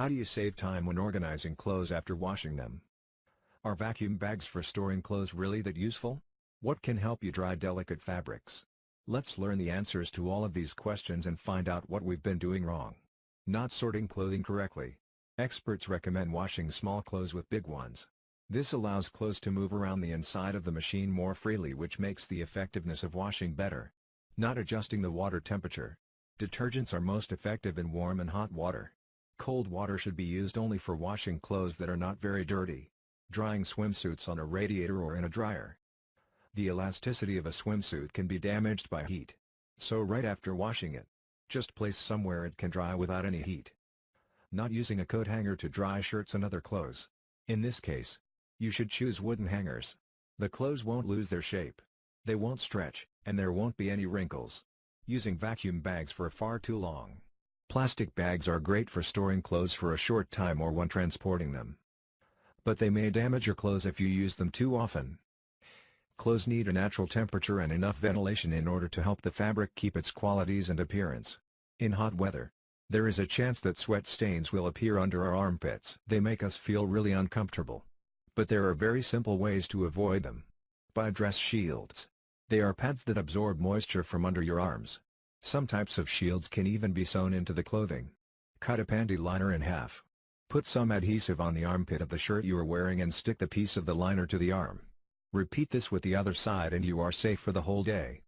How do you save time when organizing clothes after washing them? Are vacuum bags for storing clothes really that useful? What can help you dry delicate fabrics? Let's learn the answers to all of these questions and find out what we've been doing wrong. Not sorting clothing correctly. Experts recommend washing small clothes with big ones. This allows clothes to move around the inside of the machine more freely, which makes the effectiveness of washing better. Not adjusting the water temperature. Detergents are most effective in warm and hot water. Cold water should be used only for washing clothes that are not very dirty. Drying swimsuits on a radiator or in a dryer. The elasticity of a swimsuit can be damaged by heat. So right after washing it, just place somewhere it can dry without any heat. Not using a coat hanger to dry shirts and other clothes. In this case, you should choose wooden hangers. The clothes won't lose their shape. They won't stretch, and there won't be any wrinkles. Using vacuum bags for far too long. Plastic bags are great for storing clothes for a short time or when transporting them. But they may damage your clothes if you use them too often. Clothes need a natural temperature and enough ventilation in order to help the fabric keep its qualities and appearance. In hot weather, there is a chance that sweat stains will appear under our armpits. They make us feel really uncomfortable. But there are very simple ways to avoid them. Buy dress shields. They are pads that absorb moisture from under your arms. Some types of shields can even be sewn into the clothing. Cut a panty liner in half. Put some adhesive on the armpit of the shirt you are wearing and stick the piece of the liner to the arm. Repeat this with the other side and you are safe for the whole day.